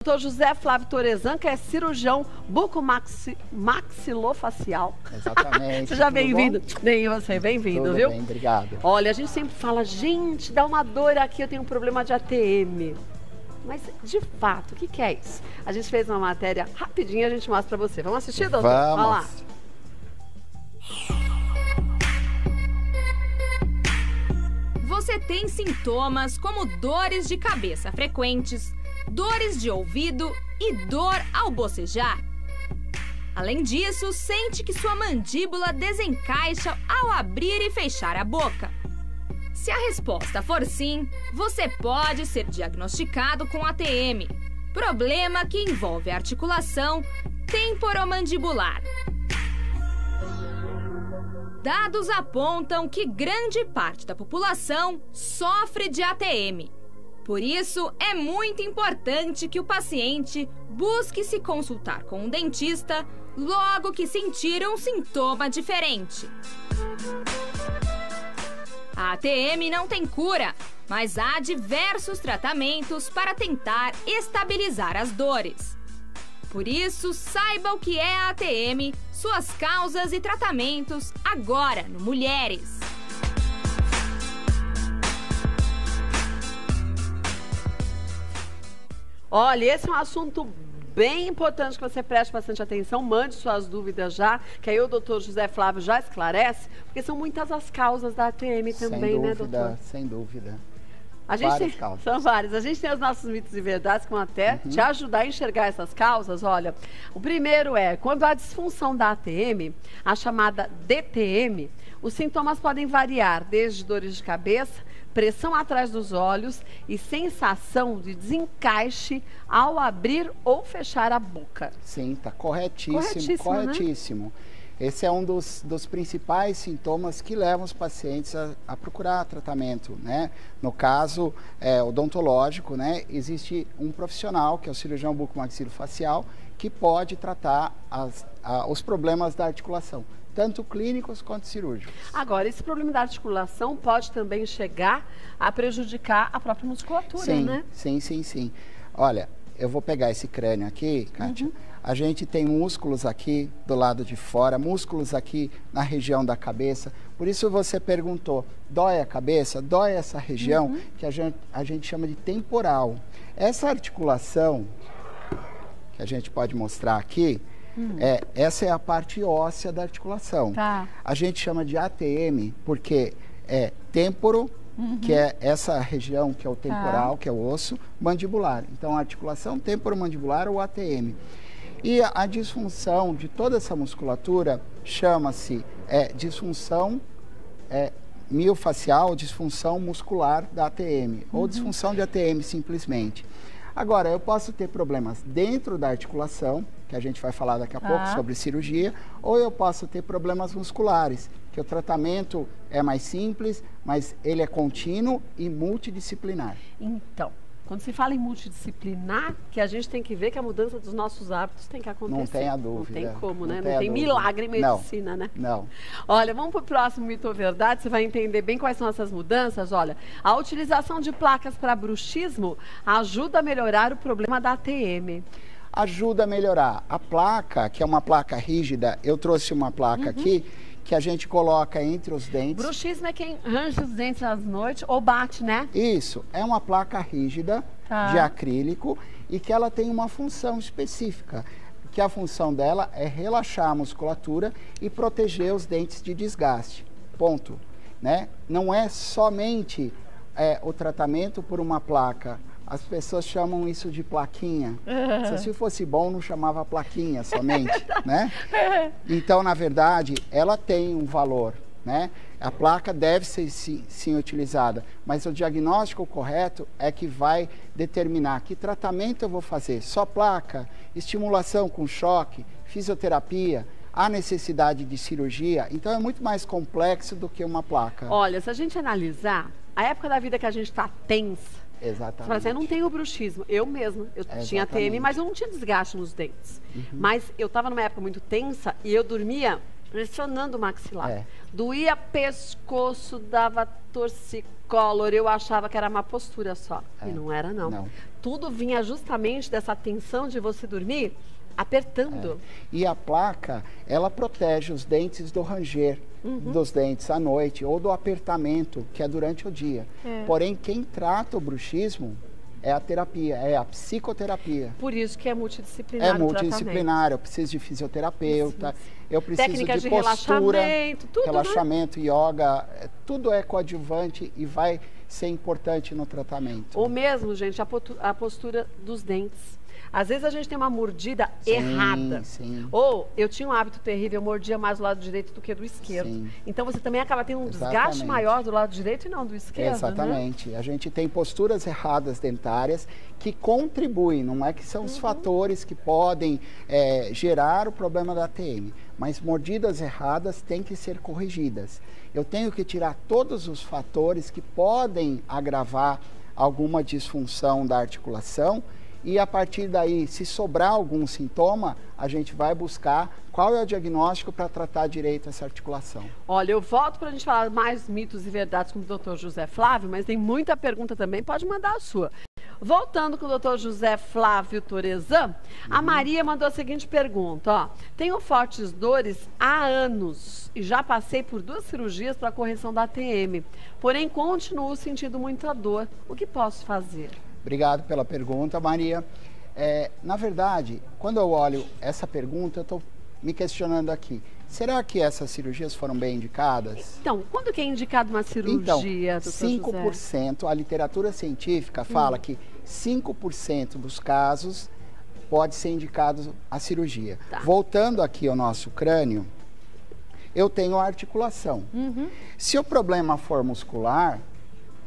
Dr. José Flávio Torezan, que é cirurgião bucomaxilofacial. Exatamente. Seja bem-vindo. Bem, você, bem-vindo, viu? Bem, obrigado. Olha, a gente sempre fala, gente, dá uma dor aqui, eu tenho um problema de ATM. Mas, de fato, o que é isso? A gente fez uma matéria rapidinho, a gente mostra pra você. Vamos assistir, doutor? Vamos. Vai lá. Você tem sintomas como dores de cabeça frequentes, dores de ouvido e dor ao bocejar. Além disso, sente que sua mandíbula desencaixa ao abrir e fechar a boca. Se a resposta for sim, você pode ser diagnosticado com ATM, problema que envolve a articulação temporomandibular. Dados apontam que grande parte da população sofre de ATM. Por isso, é muito importante que o paciente busque se consultar com um dentista logo que sentir um sintoma diferente. A ATM não tem cura, mas há diversos tratamentos para tentar estabilizar as dores. Por isso, saiba o que é a ATM, suas causas e tratamentos agora no Mulheres. Olha, esse é um assunto bem importante que você preste bastante atenção, mande suas dúvidas já, que aí o doutor José Flávio já esclarece, porque são muitas as causas da ATM também, né, doutor? Sem dúvida. A gente Várias tem, causas. são várias. A gente tem os nossos mitos e verdades que vão até te ajudar a enxergar essas causas. Olha, o primeiro é, quando há disfunção da ATM, a chamada DTM, os sintomas podem variar desde dores de cabeça, pressão atrás dos olhos e sensação de desencaixe ao abrir ou fechar a boca. Sim, tá corretíssimo, corretíssimo. Né? Esse é um dos principais sintomas que levam os pacientes a procurar tratamento, né? No caso odontológico, né? Existe um profissional, que é o cirurgião bucomaxilofacial, que pode tratar os problemas da articulação, tanto clínicos quanto cirúrgicos. Agora, esse problema da articulação pode também chegar a prejudicar a própria musculatura, né? Sim. Olha, eu vou pegar esse crânio aqui, Kátia. A gente tem músculos aqui do lado de fora, músculos aqui na região da cabeça. Por isso você perguntou, dói a cabeça? Dói essa região que a gente chama de temporal. Essa articulação, que a gente pode mostrar aqui, essa é a parte óssea da articulação. Tá. A gente chama de ATM porque é temporo, que é essa região que é o temporal, que é o osso, mandibular. Então, a articulação temporomandibular ou ATM. E a disfunção de toda essa musculatura chama-se disfunção miofacial, disfunção muscular da ATM, ou disfunção de ATM simplesmente. Agora, eu posso ter problemas dentro da articulação, que a gente vai falar daqui a pouco sobre cirurgia, ou eu posso ter problemas musculares, que o tratamento é mais simples, mas ele é contínuo e multidisciplinar. Então, quando se fala em multidisciplinar, que a gente tem que ver que a mudança dos nossos hábitos tem que acontecer. Não tenha dúvida. Não tem como, né? Não tem milagre em medicina, né? Não. Olha, vamos para o próximo mito ou verdade, você vai entender bem quais são essas mudanças. Olha, a utilização de placas para bruxismo ajuda a melhorar o problema da ATM. Ajuda a melhorar. A placa, que é uma placa rígida, eu trouxe uma placa aqui, que a gente coloca entre os dentes. Bruxismo é quem range os dentes às noites ou bate, né? Isso, é uma placa rígida de acrílico e que ela tem uma função específica, que a função dela é relaxar a musculatura e proteger os dentes de desgaste, ponto. Né? Não é somente o tratamento por uma placa. As pessoas chamam isso de plaquinha. Se fosse bom, não chamava plaquinha somente, né? Então, na verdade, ela tem um valor, né? A placa deve ser sim utilizada, mas o diagnóstico correto é que vai determinar que tratamento eu vou fazer. Só placa, estimulação com choque, fisioterapia, há necessidade de cirurgia. Então, é muito mais complexo do que uma placa. Olha, se a gente analisar, a época da vida que a gente está tensa, exatamente. Mas eu não tenho bruxismo, eu mesma, eu tinha ATM, mas eu não tinha desgaste nos dentes. Mas eu estava numa época muito tensa e eu dormia pressionando o maxilar. Doía pescoço, dava torcicólor, eu achava que era uma postura só. E não era, não. Tudo vinha justamente dessa tensão de você dormir apertando. E a placa, ela protege os dentes do ranger dos dentes à noite ou do apertamento, que é durante o dia. Porém, quem trata o bruxismo é a terapia, é a psicoterapia. Por isso que é multidisciplinar. É multidisciplinar, eu preciso de fisioterapeuta, eu preciso técnica de postura, relaxamento, tudo, relaxamento, yoga, tudo é coadjuvante e vai ser importante no tratamento. Ou mesmo, gente, a postura dos dentes. Às vezes a gente tem uma mordida errada. Ou eu tinha um hábito terrível, eu mordia mais do lado direito do que do esquerdo. Então você também acaba tendo um desgaste maior do lado direito e não do esquerdo. Exatamente. A gente tem posturas erradas dentárias que contribuem, não é que são os fatores que podem gerar o problema da ATM, mas mordidas erradas têm que ser corrigidas. Eu tenho que tirar todos os fatores que podem agravar alguma disfunção da articulação. E a partir daí, se sobrar algum sintoma, a gente vai buscar qual é o diagnóstico para tratar direito essa articulação. Olha, eu volto para a gente falar mais mitos e verdades com o Dr. José Flávio, mas tem muita pergunta também, pode mandar a sua. Voltando com o Dr. José Flávio Torezan, a Maria mandou a seguinte pergunta, ó. Tenho fortes dores há anos e já passei por 2 cirurgias para a correção da ATM, porém continuo sentindo muita dor. O que posso fazer? Obrigado pela pergunta, Maria. Na verdade, quando eu olho essa pergunta, eu estou me questionando aqui. Será que essas cirurgias foram bem indicadas? Então, quando que é indicado uma cirurgia, Então, 5%, a literatura científica fala que 5% dos casos pode ser indicado a cirurgia. Voltando aqui ao nosso crânio, eu tenho a articulação. Se o problema for muscular,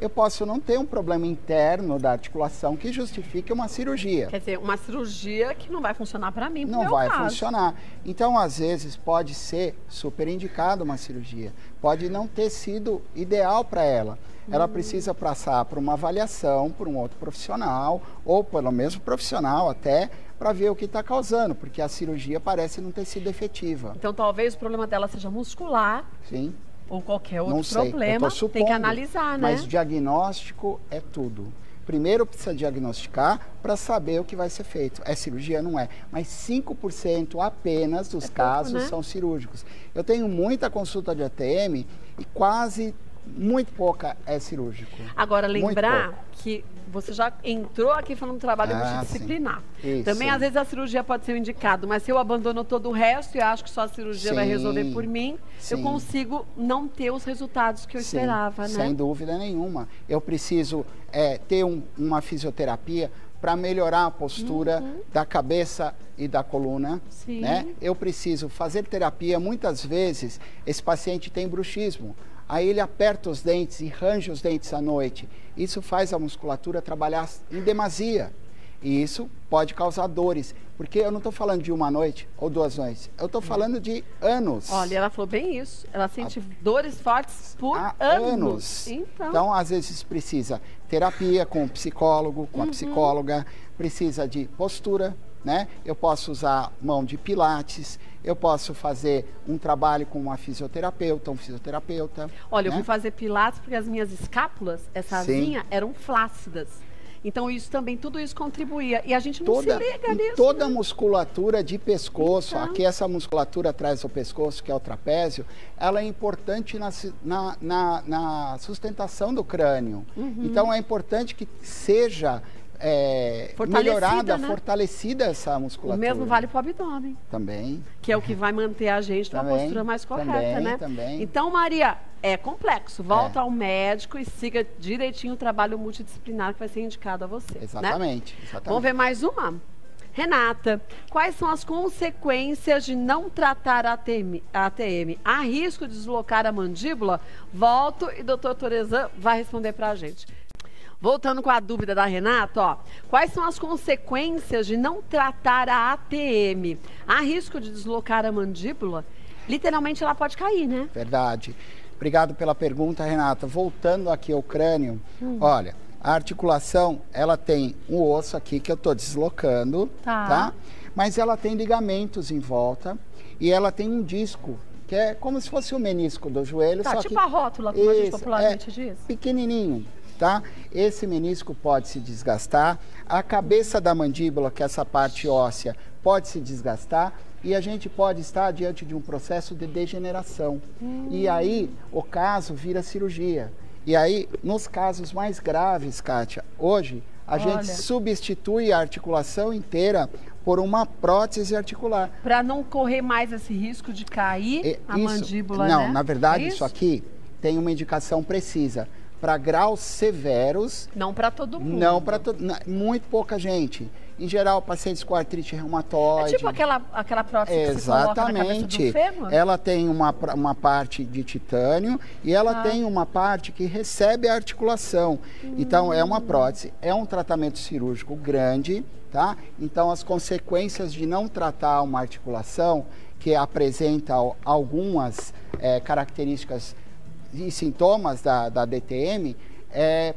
eu posso não ter um problema interno da articulação que justifique uma cirurgia. Quer dizer, uma cirurgia que não vai funcionar para mim, não vai funcionar. Então, às vezes, pode ser super indicada uma cirurgia. Pode não ter sido ideal para ela. Ela precisa passar por uma avaliação por um outro profissional, ou pelo mesmo profissional até, para ver o que está causando, porque a cirurgia parece não ter sido efetiva. Então, talvez o problema dela seja muscular. Sim. Ou qualquer outro problema, tem que analisar, né? Mas diagnóstico é tudo. Primeiro precisa diagnosticar para saber o que vai ser feito. É cirurgia? Não é. Mas 5% apenas dos casos são cirúrgicos. Eu tenho muita consulta de ATM e muito pouca é cirúrgico. Agora, lembrar que você já entrou aqui falando do trabalho multidisciplinar. Também, às vezes, a cirurgia pode ser um indicado, mas se eu abandono todo o resto e acho que só a cirurgia vai resolver por mim, eu consigo não ter os resultados que eu esperava, né? Sem dúvida nenhuma. Eu preciso ter uma fisioterapia para melhorar a postura da cabeça e da coluna, né? Eu preciso fazer terapia. Muitas vezes, esse paciente tem bruxismo. Aí ele aperta os dentes e range os dentes à noite. Isso faz a musculatura trabalhar em demasia. E isso pode causar dores. Porque eu não estou falando de uma noite ou 2 noites. Eu estou falando de anos. Olha, ela falou bem isso. Ela sente dores fortes por anos. Então, às vezes, precisa terapia com o psicólogo, com a psicóloga. Precisa de postura, né? Eu posso usar mão de pilates. Eu posso fazer um trabalho com uma fisioterapeuta, um fisioterapeuta. Olha, né? eu fui fazer pilates porque as minhas escápulas, essa asinha, eram flácidas. Então, isso também, tudo isso contribuía. E a gente não se liga nisso. Toda a musculatura de pescoço, aqui essa musculatura atrás do pescoço, que é o trapézio, ela é importante na sustentação do crânio. Então, é importante que seja melhorada, fortalecida essa musculatura. O mesmo vale para o abdômen. Também. Que é o que vai manter a gente numa postura mais correta, né? Também. Então, Maria, é complexo. Volta ao médico e siga direitinho o trabalho multidisciplinar que vai ser indicado a você. Exatamente. Né? Vamos ver mais uma? Renata, quais são as consequências de não tratar a ATM? Há risco de deslocar a mandíbula? Volto e o Dr. Torezan vai responder para a gente. Voltando com a dúvida da Renata, ó, quais são as consequências de não tratar a ATM? Há risco de deslocar a mandíbula? Literalmente ela pode cair, né? Verdade. Obrigado pela pergunta, Renata. Voltando aqui ao crânio, olha, a articulação, ela tem um osso aqui que eu estou deslocando, tá? Mas ela tem ligamentos em volta e ela tem um disco que é como se fosse o menisco do joelho. Tá, só tipo que a rótula, como a gente popularmente diz. Pequenininho, tá? Esse menisco pode se desgastar, a cabeça da mandíbula, que é essa parte óssea, pode se desgastar e a gente pode estar diante de um processo de degeneração. E aí o caso vira cirurgia. E aí, nos casos mais graves, Kátia, hoje a gente substitui a articulação inteira por uma prótese articular. Para não correr mais esse risco de cair a mandíbula, não, né? Na verdade, isso aqui tem uma indicação precisa. Para graus severos... Não para todo mundo. Não para todo mundo. Muito pouca gente. Em geral, pacientes com artrite reumatoide. É tipo aquela prótese que se coloca na cabeça do fêmur? Ela tem uma parte de titânio e ela tem uma parte que recebe a articulação. Então, é uma prótese, é um tratamento cirúrgico grande, tá? Então, as consequências de não tratar uma articulação que apresenta algumas características e sintomas da DTM,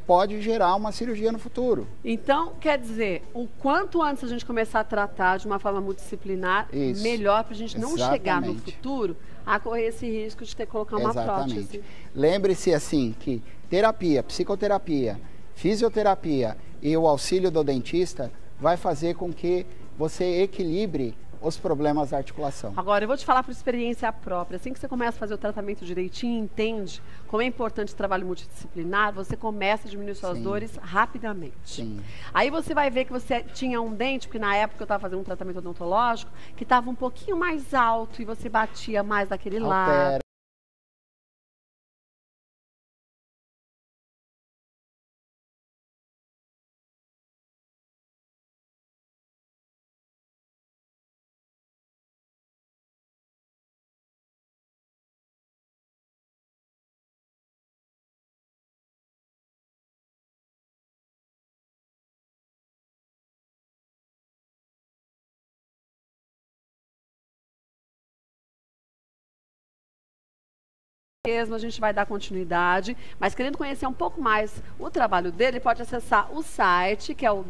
pode gerar uma cirurgia no futuro. Então, quer dizer, o quanto antes a gente começar a tratar de uma forma multidisciplinar, melhor para a gente não chegar no futuro a correr esse risco de ter que colocar uma prótese. Lembre-se assim que terapia, psicoterapia, fisioterapia e o auxílio do dentista vai fazer com que você equilibre os problemas da articulação. Agora, eu vou te falar por experiência própria. Assim que você começa a fazer o tratamento direitinho, entende como é importante o trabalho multidisciplinar, você começa a diminuir suas dores rapidamente. Sim. Aí você vai ver que você tinha um dente, porque na época eu estava fazendo um tratamento odontológico, que estava um pouquinho mais alto e você batia mais daquele lado. Mesmo, a gente vai dar continuidade, mas querendo conhecer um pouco mais o trabalho dele, pode acessar o site, que é o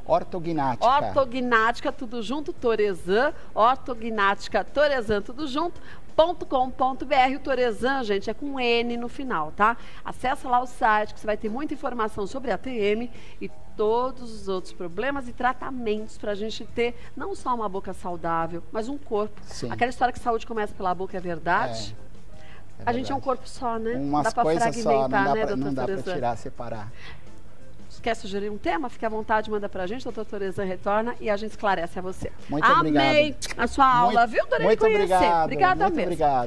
Ortognática, tudo junto, Torezan, Ortognática, Torezan, tudo junto, .com.br. O Torezan, gente, é com N no final, tá? Acessa lá o site, que você vai ter muita informação sobre a TM e todos os outros problemas e tratamentos para a gente ter não só uma boca saudável, mas um corpo. Sim. Aquela história que saúde começa pela boca é verdade? A gente é um corpo só, né? Umas dá para fragmentar, né, doutor não dá para Torezan? tirar, separar. Quer sugerir um tema? Fique à vontade, manda pra gente. Doutor Torezan retorna e a gente esclarece a você. Muito obrigado. Amei a sua aula, viu? Adorei conhecer. Obrigado. Obrigada mesmo. Obrigado.